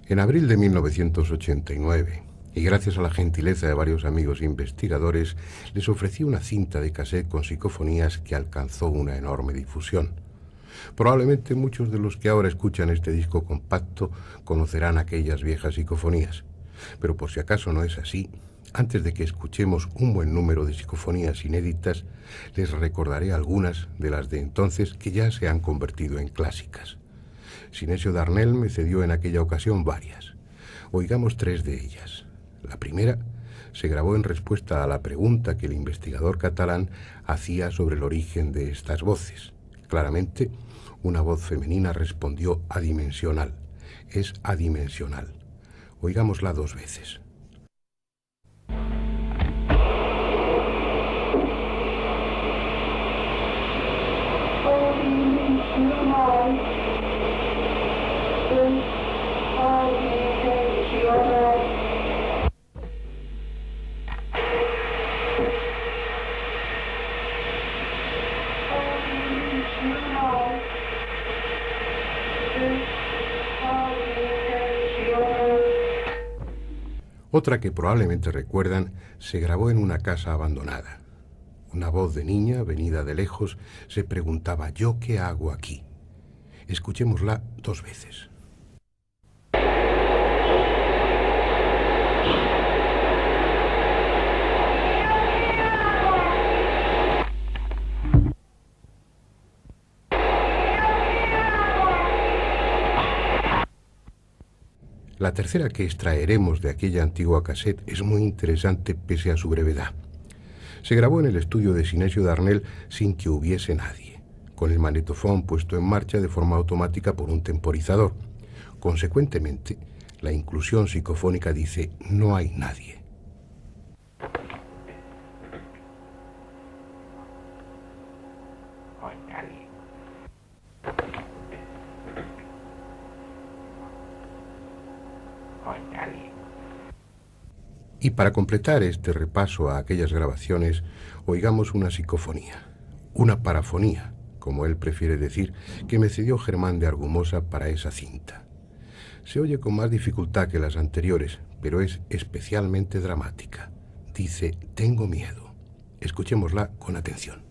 En abril de 1989, y gracias a la gentileza de varios amigos investigadores, les ofrecí una cinta de cassette con psicofonías que alcanzó una enorme difusión. Probablemente muchos de los que ahora escuchan este disco compacto conocerán aquellas viejas psicofonías. Pero por si acaso no es así, antes de que escuchemos un buen número de psicofonías inéditas, les recordaré algunas de las de entonces que ya se han convertido en clásicas. Sinesio Darnell me cedió en aquella ocasión varias. Oigamos tres de ellas. La primera se grabó en respuesta a la pregunta que el investigador catalán hacía sobre el origen de estas voces. Claramente, una voz femenina respondió adimensional. Es adimensional. Oigámosla dos veces. Otra que probablemente recuerdan se grabó en una casa abandonada. Una voz de niña, venida de lejos, se preguntaba: ¿yo qué hago aquí? Escuchémosla dos veces. La tercera que extraeremos de aquella antigua cassette es muy interesante pese a su brevedad. Se grabó en el estudio de Sinesio Darnell sin que hubiese nadie, con el magnetofón puesto en marcha de forma automática por un temporizador. Consecuentemente, la inclusión psicofónica dice: no hay nadie. Y para completar este repaso a aquellas grabaciones, oigamos una psicofonía, una parafonía, como él prefiere decir, que me cedió Germán de Argumosa para esa cinta. Se oye con más dificultad que las anteriores, pero es especialmente dramática. Dice: tengo miedo. Escuchémosla con atención.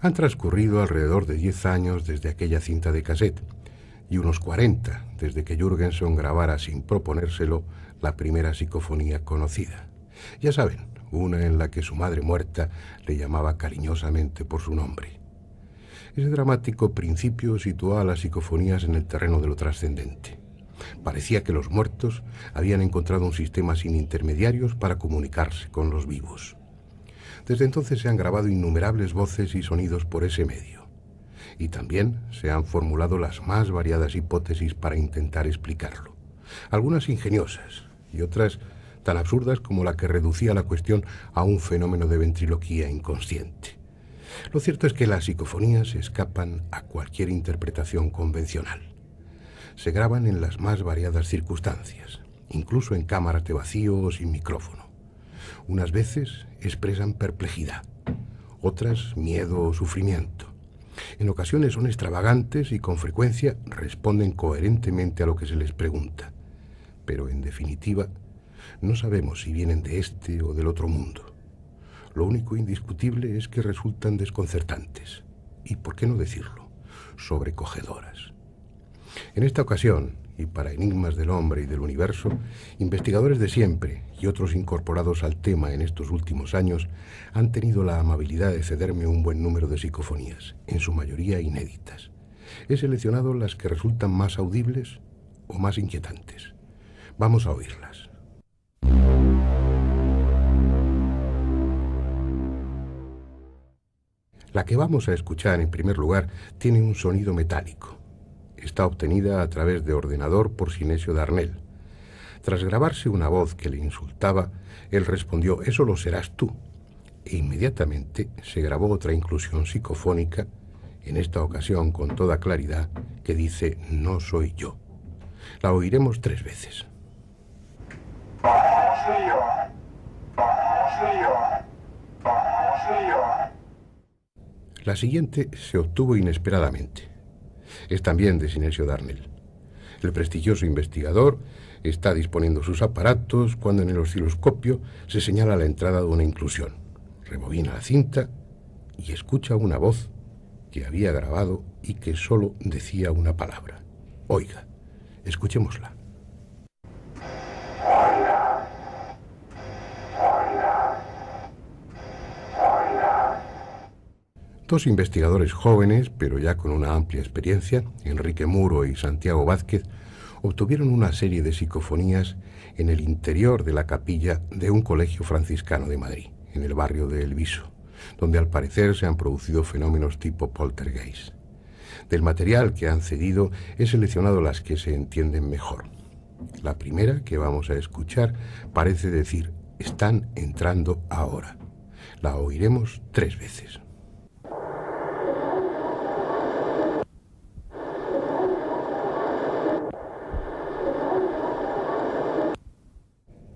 Han transcurrido alrededor de 10 años desde aquella cinta de cassette y unos 40 desde que Jürgenson grabara sin proponérselo la primera psicofonía conocida. Ya saben, una en la que su madre muerta le llamaba cariñosamente por su nombre. Ese dramático principio situó a las psicofonías en el terreno de lo trascendente. Parecía que los muertos habían encontrado un sistema sin intermediarios para comunicarse con los vivos. Desde entonces se han grabado innumerables voces y sonidos por ese medio. Y también se han formulado las más variadas hipótesis para intentar explicarlo. Algunas ingeniosas y otras tan absurdas como la que reducía la cuestión a un fenómeno de ventriloquía inconsciente. Lo cierto es que las psicofonías escapan a cualquier interpretación convencional. Se graban en las más variadas circunstancias, incluso en cámaras de vacío o sin micrófono. Unas veces expresan perplejidad, otras miedo o sufrimiento. En ocasiones son extravagantes y con frecuencia responden coherentemente a lo que se les pregunta. Pero en definitiva, no sabemos si vienen de este o del otro mundo. Lo único indiscutible es que resultan desconcertantes y, por qué no decirlo, sobrecogedoras. En esta ocasión, y para enigmas del hombre y del universo, investigadores de siempre y otros incorporados al tema en estos últimos años han tenido la amabilidad de cederme un buen número de psicofonías, en su mayoría inéditas. He seleccionado las que resultan más audibles o más inquietantes. Vamos a oírlas. La que vamos a escuchar en primer lugar tiene un sonido metálico. Está obtenida a través de ordenador por Sinesio Darnell. Tras grabarse una voz que le insultaba, él respondió: «Eso lo serás tú». E inmediatamente se grabó otra inclusión psicofónica en esta ocasión con toda claridad, que dice no soy yo. La oiremos 3 veces. La siguiente se obtuvo inesperadamente. Es también de Sinesio Darnell. El prestigioso investigador está disponiendo sus aparatos cuando en el osciloscopio se señala la entrada de una inclusión. Rebobina la cinta y escucha una voz que había grabado y que solo decía una palabra. Oiga, escuchémosla. Dos investigadores jóvenes, pero ya con una amplia experiencia, Enrique Muro y Santiago Vázquez, obtuvieron una serie de psicofonías en el interior de la capilla de un colegio franciscano de Madrid, en el barrio de El Viso, donde al parecer se han producido fenómenos tipo poltergeist. Del material que han cedido he seleccionado las que se entienden mejor. La primera, que vamos a escuchar, parece decir, están entrando ahora. La oiremos 3 veces.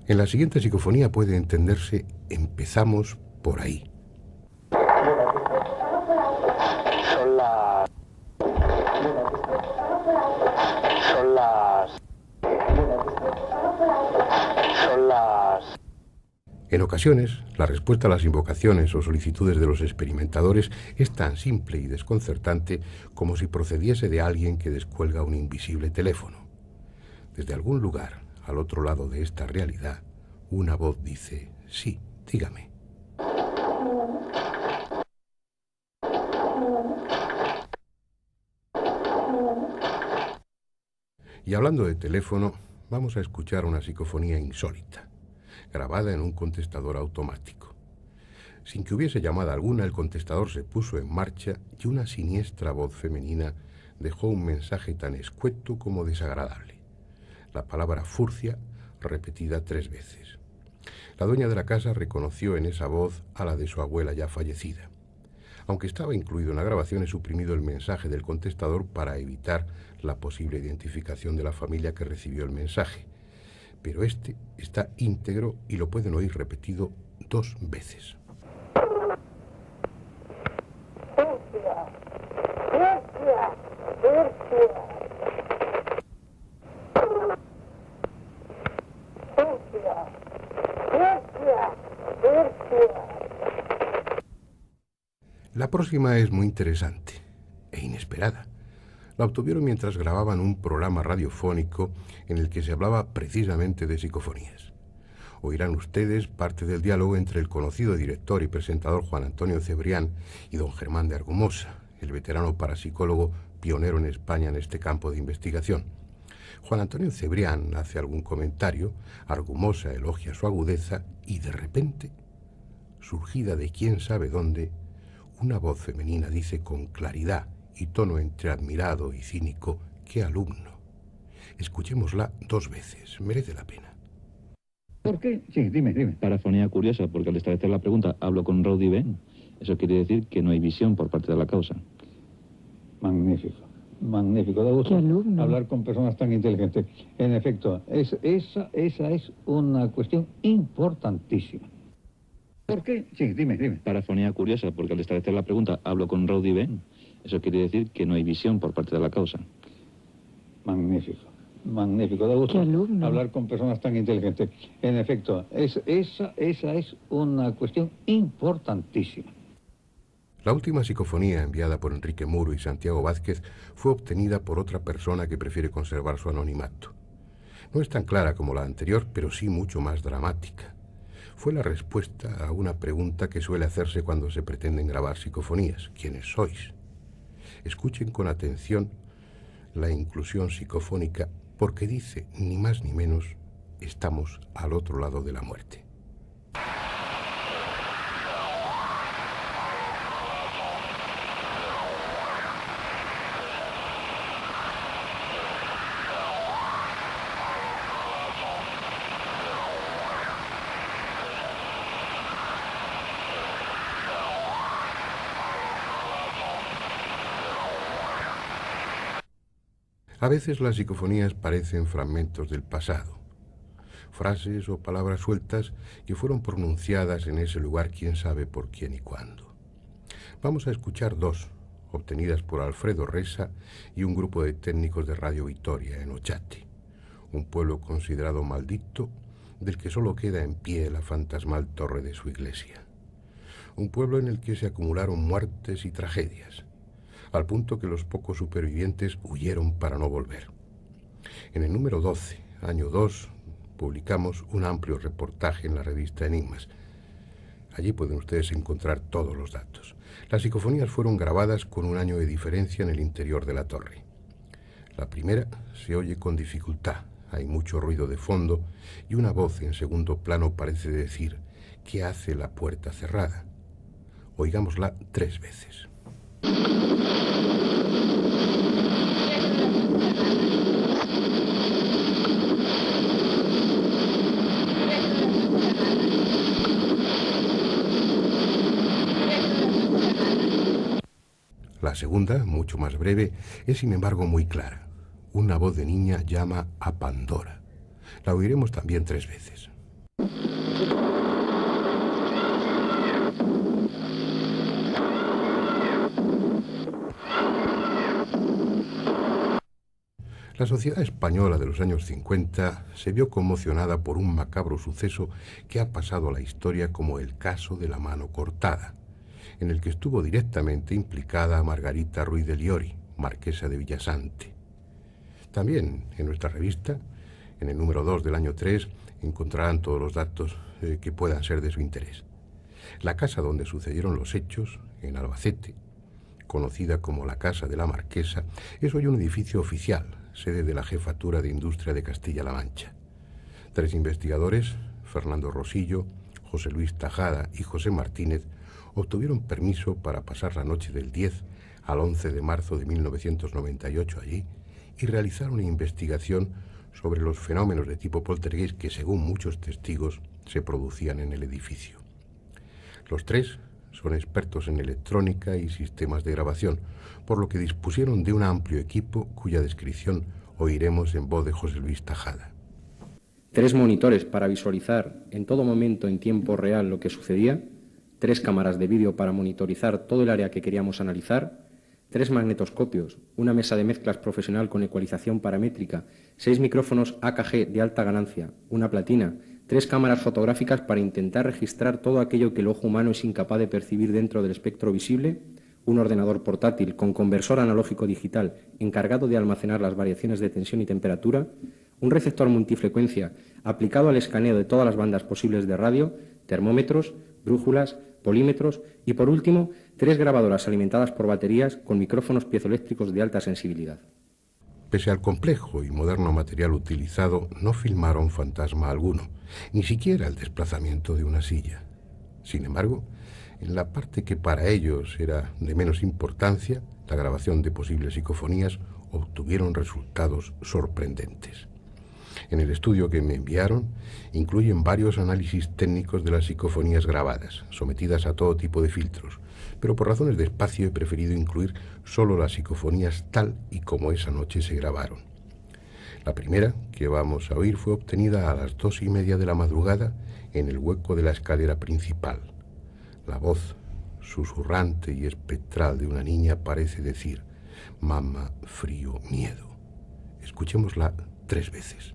En la siguiente psicofonía puede entenderse, empezamos por ahí. En ocasiones, la respuesta a las invocaciones o solicitudes de los experimentadores es tan simple y desconcertante como si procediese de alguien que descuelga un invisible teléfono. Desde algún lugar, al otro lado de esta realidad, una voz dice, sí, dígame. Y hablando de teléfono, vamos a escuchar una psicofonía insólita, grabada en un contestador automático. Sin que hubiese llamada alguna, el contestador se puso en marcha y una siniestra voz femenina dejó un mensaje tan escueto como desagradable. La palabra furcia repetida 3 veces. La dueña de la casa reconoció en esa voz a la de su abuela ya fallecida. Aunque estaba incluido en la grabación, he suprimido el mensaje del contestador para evitar la posible identificación de la familia que recibió el mensaje. Pero este está íntegro y lo pueden oír repetido 2 veces. La próxima es muy interesante e inesperada. La obtuvieron mientras grababan un programa radiofónico en el que se hablaba precisamente de psicofonías. Oirán ustedes parte del diálogo entre el conocido director y presentador Juan Antonio Cebrián y don Germán de Argumosa, el veterano parapsicólogo pionero en España en este campo de investigación. Juan Antonio Cebrián hace algún comentario, Argumosa elogia su agudeza y de repente, surgida de quién sabe dónde, una voz femenina dice con claridad y tono entre admirado y cínico, ¡qué alumno! Escuchémosla 2 veces, merece la pena. ¿Por qué? Sí, dime. Parafonía curiosa, porque al establecer la pregunta, hablo con Rowdy Ben. Eso quiere decir que no hay visión por parte de la causa. Magnífico, magnífico. Da gusto hablar con personas tan inteligentes. En efecto, esa es una cuestión importantísima. ¿Por qué? Sí, dime. Parafonía curiosa, porque al establecer la pregunta, hablo con Rowdy Ben. Eso quiere decir que no hay visión por parte de la causa. Magnífico, magnífico. Da gusto hablar con personas tan inteligentes. En efecto, esa es una cuestión importantísima. La última psicofonía enviada por Enrique Muro y Santiago Vázquez fue obtenida por otra persona que prefiere conservar su anonimato. No es tan clara como la anterior, pero sí mucho más dramática. Fue la respuesta a una pregunta que suele hacerse cuando se pretenden grabar psicofonías. ¿Quiénes sois? Escuchen con atención la inclusión psicofónica porque dice, ni más ni menos, estamos al otro lado de la muerte. A veces las psicofonías parecen fragmentos del pasado, frases o palabras sueltas que fueron pronunciadas en ese lugar quién sabe por quién y cuándo. Vamos a escuchar dos, obtenidas por Alfredo Resa y un grupo de técnicos de Radio Vitoria en Ochate, un pueblo considerado maldito del que solo queda en pie la fantasmal torre de su iglesia. Un pueblo en el que se acumularon muertes y tragedias, al punto que los pocos supervivientes huyeron para no volver. En el número 12, año 2, publicamos un amplio reportaje en la revista Enigmas. Allí pueden ustedes encontrar todos los datos. Las psicofonías fueron grabadas con un año de diferencia en el interior de la torre. La primera se oye con dificultad, hay mucho ruido de fondo y una voz en segundo plano parece decir: ¿qué hace la puerta cerrada? Oigámosla 3 veces. La segunda, mucho más breve, es sin embargo muy clara. Una voz de niña llama a Pandora. La oiremos también 3 veces. La sociedad española de los años 50 se vio conmocionada por un macabro suceso que ha pasado a la historia como el caso de la mano cortada, en el que estuvo directamente implicada Margarita Ruiz de Liori, marquesa de Villasante. También en nuestra revista, en el número 2 del año 3, encontrarán todos los datos que puedan ser de su interés. La casa donde sucedieron los hechos, en Albacete, conocida como la Casa de la Marquesa, es hoy un edificio oficial, sede de la Jefatura de Industria de Castilla-La Mancha. 3 investigadores, Fernando Rosillo, José Luis Tajada y José Martínez, obtuvieron permiso para pasar la noche del 10 al 11 de marzo de 1998 allí y realizar una investigación sobre los fenómenos de tipo poltergeist que, según muchos testigos, se producían en el edificio. Los 3 son expertos en electrónica y sistemas de grabación, por lo que dispusieron de un amplio equipo cuya descripción oiremos en voz de José Luis Tajada. 3 monitores para visualizar en todo momento en tiempo real lo que sucedía, 3 cámaras de vídeo para monitorizar todo el área que queríamos analizar, 3 magnetoscopios, una mesa de mezclas profesional con ecualización paramétrica, 6 micrófonos AKG de alta ganancia, una platina, 3 cámaras fotográficas para intentar registrar todo aquello que el ojo humano es incapaz de percibir dentro del espectro visible, un ordenador portátil con conversor analógico digital encargado de almacenar las variaciones de tensión y temperatura, un receptor multifrecuencia aplicado al escaneo de todas las bandas posibles de radio, termómetros, brújulas, polímetros y, por último, 3 grabadoras alimentadas por baterías con micrófonos piezoeléctricos de alta sensibilidad. Pese al complejo y moderno material utilizado, no filmaron fantasma alguno, ni siquiera el desplazamiento de una silla. Sin embargo, en la parte que para ellos era de menos importancia, la grabación de posibles psicofonías, obtuvieron resultados sorprendentes. En el estudio que me enviaron, incluyen varios análisis técnicos de las psicofonías grabadas, sometidas a todo tipo de filtros, pero por razones de espacio he preferido incluir solo las psicofonías tal y como esa noche se grabaron. La primera que vamos a oír fue obtenida a las 2:30 de la madrugada en el hueco de la escalera principal. La voz susurrante y espectral de una niña parece decir: mamá, frío, miedo. Escuchémosla 3 veces.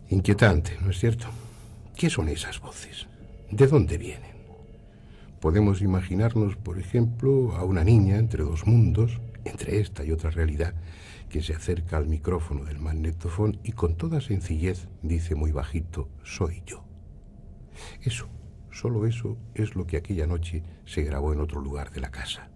Inquietante, ¿no es cierto? ¿Qué son esas voces? ¿De dónde vienen? Podemos imaginarnos, por ejemplo, a una niña entre 2 mundos, entre esta y otra realidad, que se acerca al micrófono del magnetofón y con toda sencillez dice muy bajito: soy yo. Eso, solo eso, es lo que aquella noche se grabó en otro lugar de la casa.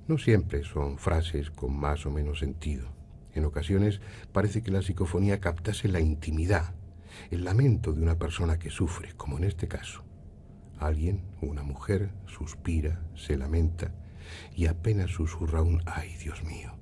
No siempre son frases con más o menos sentido. En ocasiones parece que la psicofonía captase la intimidad, el lamento de una persona que sufre, como en este caso. Alguien, una mujer, suspira, se lamenta y apenas susurra un «ay, Dios mío».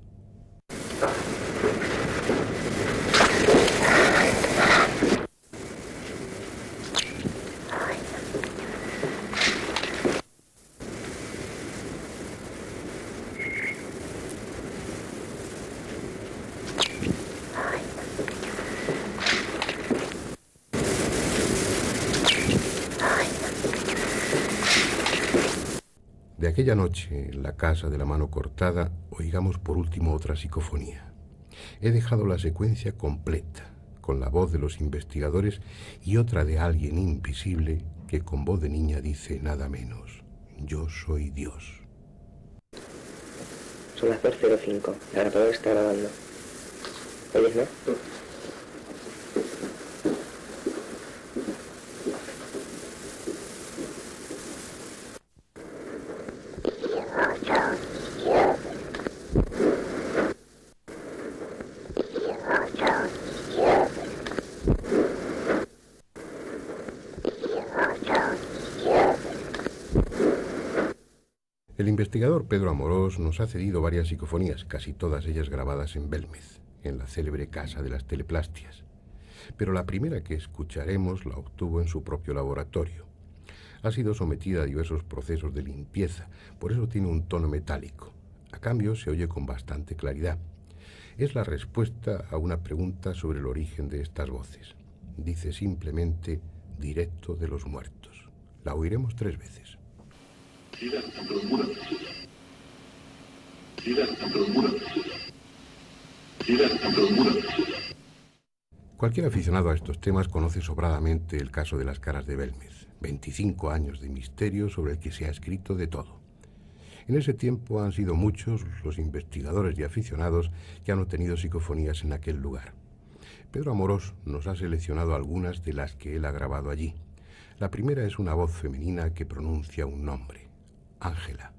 De aquella noche, en la casa de la mano cortada, oigamos por último otra psicofonía. He dejado la secuencia completa, con la voz de los investigadores y otra de alguien invisible que con voz de niña dice nada menos: yo soy Dios. Son las 2:05, la grabadora está grabando. ¿Oyes, no? El investigador Pedro Amorós nos ha cedido varias psicofonías, casi todas ellas grabadas en Belmez, en la célebre Casa de las Teleplastias. Pero la primera que escucharemos la obtuvo en su propio laboratorio. Ha sido sometida a diversos procesos de limpieza, por eso tiene un tono metálico. A cambio, se oye con bastante claridad. Es la respuesta a una pregunta sobre el origen de estas voces. Dice simplemente «directo de los muertos». La oiremos 3 veces. Cualquier aficionado a estos temas conoce sobradamente el caso de las caras de Belmez. 25 años de misterio sobre el que se ha escrito de todo. En ese tiempo han sido muchos los investigadores y aficionados que han obtenido psicofonías en aquel lugar. Pedro Amorós nos ha seleccionado algunas de las que él ha grabado allí. La primera es una voz femenina que pronuncia un nombre: Ángela.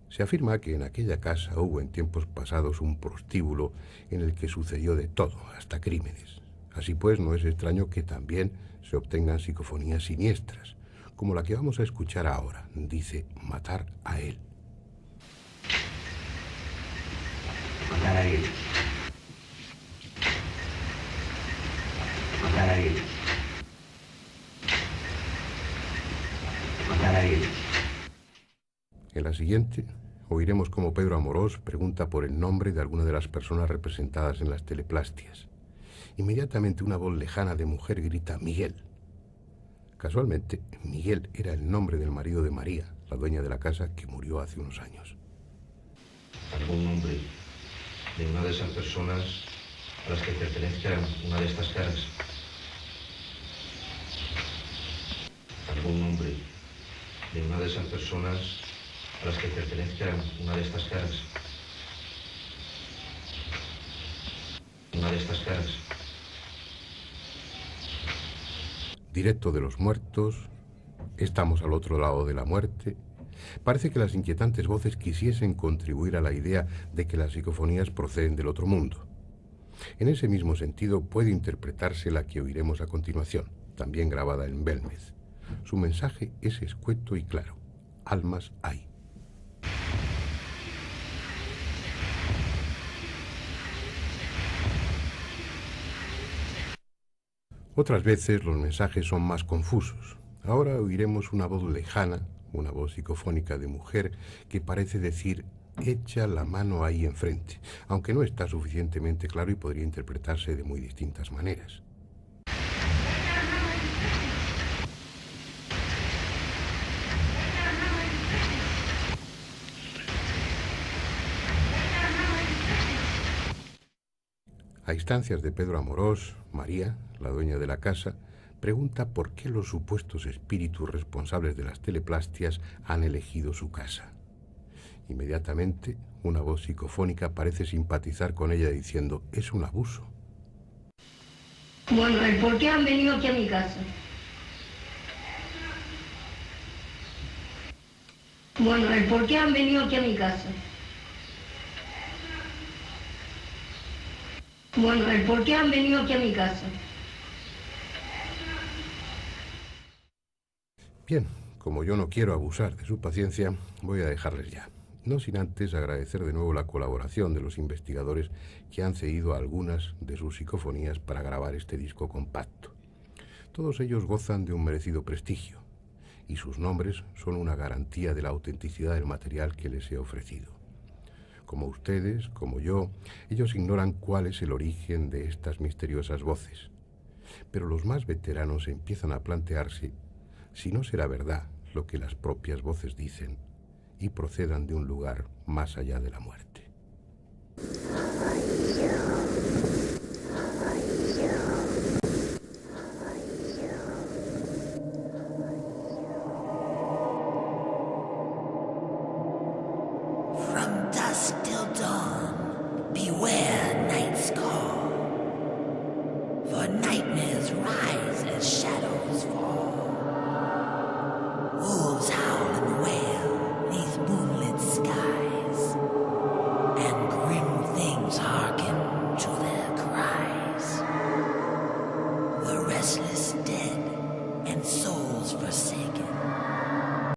Se afirma que en aquella casa hubo en tiempos pasados un prostíbulo en el que sucedió de todo, hasta crímenes. Así pues, no es extraño que también se obtengan psicofonías siniestras, como la que vamos a escuchar ahora. Dice matar a él. Matar a él. Matar a él. Matar a él. En la siguiente, oiremos cómo Pedro Amorós pregunta por el nombre de alguna de las personas representadas en las teleplastias. Inmediatamente una voz lejana de mujer grita «Miguel». Casualmente, Miguel era el nombre del marido de María, la dueña de la casa, que murió hace unos años. ¿Algún nombre de una de esas personas a las que pertenezca una de estas caras? ¿Algún nombre de una de esas personas a las que pertenezca una de estas caras? Una de estas caras. Directo de los muertos, estamos al otro lado de la muerte. Parece que las inquietantes voces quisiesen contribuir a la idea de que las psicofonías proceden del otro mundo. En ese mismo sentido puede interpretarse la que oiremos a continuación, también grabada en Belmez. Su mensaje es escueto y claro: almas hay. Otras veces los mensajes son más confusos. Ahora oiremos una voz lejana, una voz psicofónica de mujer que parece decir «echa la mano ahí enfrente», aunque no está suficientemente claro y podría interpretarse de muy distintas maneras. A instancias de Pedro Amorós, María, la dueña de la casa, pregunta por qué los supuestos espíritus responsables de las teleplastias han elegido su casa. Inmediatamente, una voz psicofónica parece simpatizar con ella diciendo, es un abuso. Bueno, ¿el por qué han venido aquí a mi casa? Bueno, ¿el por qué han venido aquí a mi casa? Bueno, ¿el por qué han venido aquí a mi casa? Bien, como yo no quiero abusar de su paciencia, voy a dejarles ya. No sin antes agradecer de nuevo la colaboración de los investigadores que han cedido algunas de sus psicofonías para grabar este disco compacto. Todos ellos gozan de un merecido prestigio, y sus nombres son una garantía de la autenticidad del material que les he ofrecido. Como ustedes, como yo, ellos ignoran cuál es el origen de estas misteriosas voces. Pero los más veteranos empiezan a plantearse si no será verdad lo que las propias voces dicen y procedan de un lugar más allá de la muerte. From dusk till dawn, beware night's call, for nightmares rise as shadows fall. Wolves howl and wail neath moonlit skies, and grim things hearken to their cries. The restless dead